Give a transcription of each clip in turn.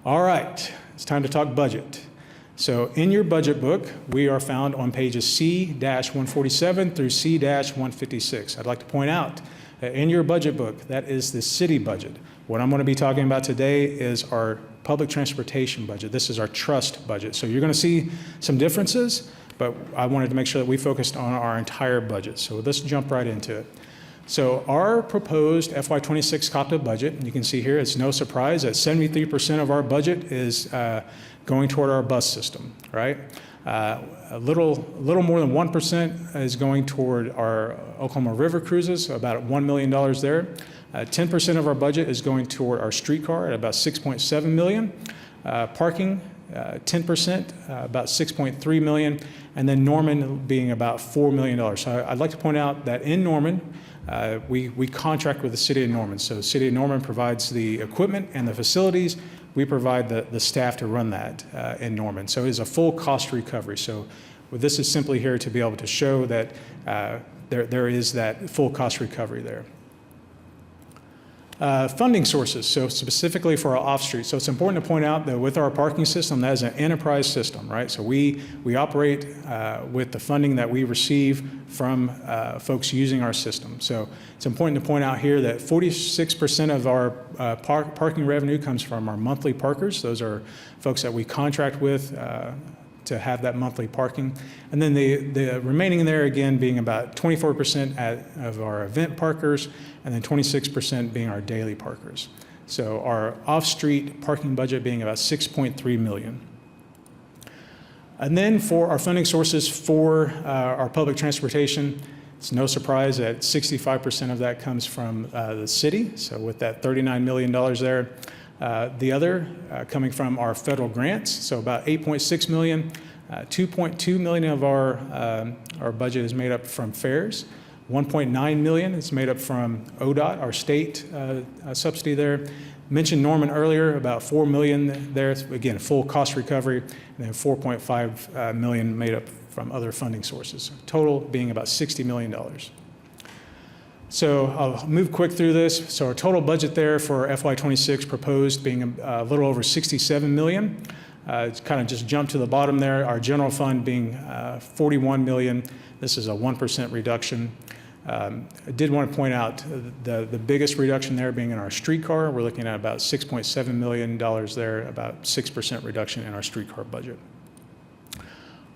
All right, it's time to talk budget. So in your budget book, we are found on pages C-147 through C-156. I'd like to point out that in your budget book, that is the city budget. What I'm going to be talking about today is our public transportation budget. This is our trust budget. So you're going to see some differences, but I wanted to make sure that we focused on our entire budget. So let's jump right into it. So our proposed FY26 COPTA budget, you can see here, it's no surprise that 73% of our budget is going toward our bus system, right? A little more than 1% is going toward our Oklahoma River cruises, about $1 million there. 10% of our budget is going toward our streetcar at about $6.7 million. Parking, 10%, about $6.3 million, and then Norman being about $4 million. So I'd like to point out that in Norman, we contract with the City of Norman. So the City of Norman provides the equipment and the facilities. We provide the staff to run that in Norman. So it is a full cost recovery. So this is simply here to be able to show that there is that full cost recovery there. Funding sources, so specifically for our off-street. So it's important to point out that with our parking system, that is an enterprise system, right? So we operate with the funding that we receive from folks using our system. So it's important to point out here that 46% of our parking revenue comes from our monthly parkers. Those are folks that we contract with to have that monthly parking. And then the remaining there, again, being about 24% of our event parkers, and then 26% being our daily parkers. So our off-street parking budget being about $6.3 million. And then for our funding sources for our public transportation, it's no surprise that 65% of that comes from the city. So with that $39 million there. The other coming from our federal grants, so about $8.6 million. 2.2 million of our budget is made up from fares. 1.9 million is made up from ODOT, our state subsidy there. Mentioned Norman earlier, about 4 million there. Again, full cost recovery, and then 4.5 million made up from other funding sources. Total being about $60 million. So I'll move quick through this. So our total budget there for FY26 proposed being a little over $67 million. It's kind of just jumped to the bottom there. Our general fund being $41 million. This is a 1% reduction. I did want to point out the biggest reduction there being in our streetcar. We're looking at about $6.7 million there, about 6% reduction in our streetcar budget.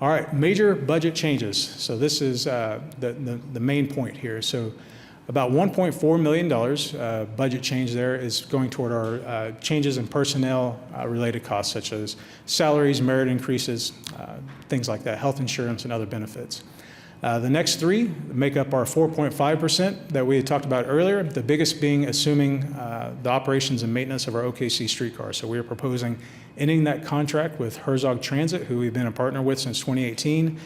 All right, major budget changes. So this is the main point here. So about $1.4 million budget change there is going toward our changes in personnel related costs, such as salaries, merit increases, things like that, health insurance and other benefits. The next three make up our 4.5% that we had talked about earlier, the biggest being assuming the operations and maintenance of our OKC streetcar. So we are proposing ending that contract with Herzog Transit, who we've been a partner with since 2018.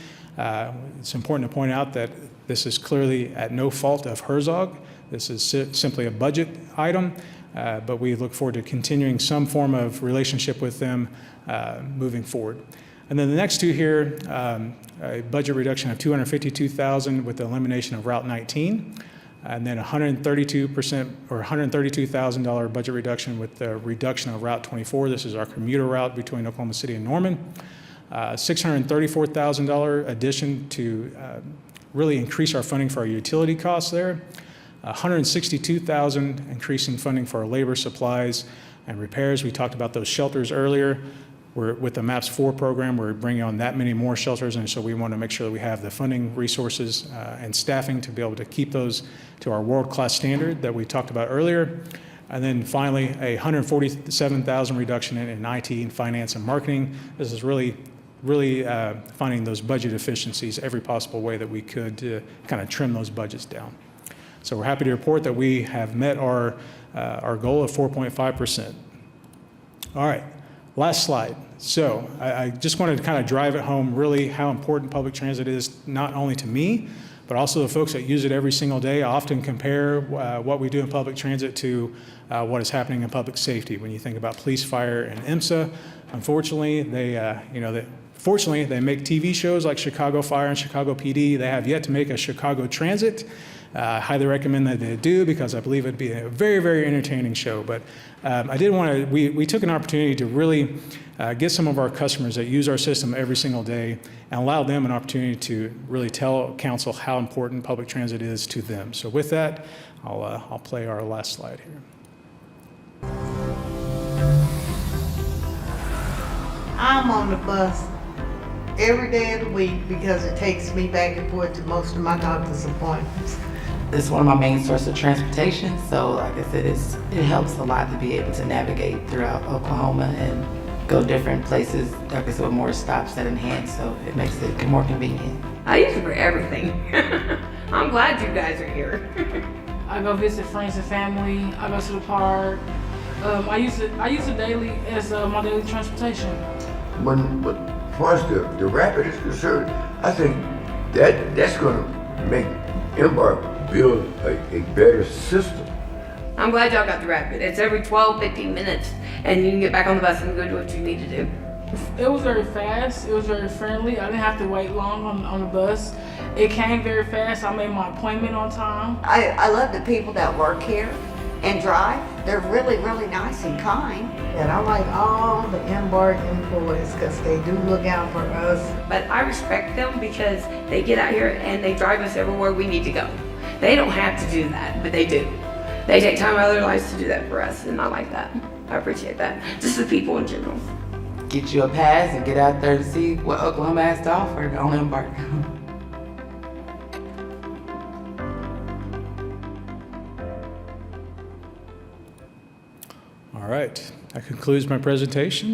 It's important to point out that this is clearly at no fault of Herzog. This is simply a budget item, but we look forward to continuing some form of relationship with them moving forward. And then the next two here, a budget reduction of $252,000 with the elimination of Route 19, and then 132% or $132,000 budget reduction with the reduction of Route 24. This is our commuter route between Oklahoma City and Norman. $634,000 addition to really increase our funding for our utility costs there. $162,000 increase in funding for our labor, supplies, and repairs. We talked about those shelters earlier. With the MAPS 4 program, we're bringing on that many more shelters, and so we want to make sure that we have the funding resources and staffing to be able to keep those to our world-class standard that we talked about earlier. And then finally, a $147,000 reduction in IT and finance and marketing. This is really finding those budget efficiencies every possible way that we could to kind of trim those budgets down. So we're happy to report that we have met our goal of 4.5%. All right. Last slide. So I just wanted to kind of drive it home really how important public transit is, not only to me, but also the folks that use it every single day. I often compare what we do in public transit to what is happening in public safety. When you think about police, fire, and IMSA, unfortunately, fortunately, they make TV shows like Chicago Fire and Chicago PD. They have yet to make a Chicago Transit. I highly recommend that they do because I believe it'd be a very, very entertaining show. But I did want to, we took an opportunity to really get some of our customers that use our system every single day and allow them an opportunity to really tell council how important public transit is to them. So with that, I'll play our last slide here. I'm on the bus every day of the week because it takes me back and forth to most of my doctor's appointments. It's one of my main sources of transportation, so like I said, it helps a lot to be able to navigate throughout Oklahoma and go different places, like I said, with more stops that enhance, so it makes it more convenient. I use it for everything. I'm glad you guys are here. I go visit friends and family. I go to the park. I use it daily as my daily transportation. But as far as the rapid is concerned, I think that's going to make EMBARK build a better system. I'm glad y'all got the rapid. It's every 12, 15 minutes, and you can get back on the bus and go do what you need to do. It was very fast. It was very friendly. I didn't have to wait long on the bus. It came very fast. I made my appointment on time. I love the people that work here and drive. They're really, really nice and kind. And I like all the EMBARK employees because they do look out for us. But I respect them because they get out here and they drive us everywhere we need to go. They don't have to do that, but they do. They take time out of their lives to do that for us, and I like that. I appreciate that. Just the people in general. Get you a pass and get out there to see what Oklahoma has to offer on EMBARK. All right, that concludes my presentation.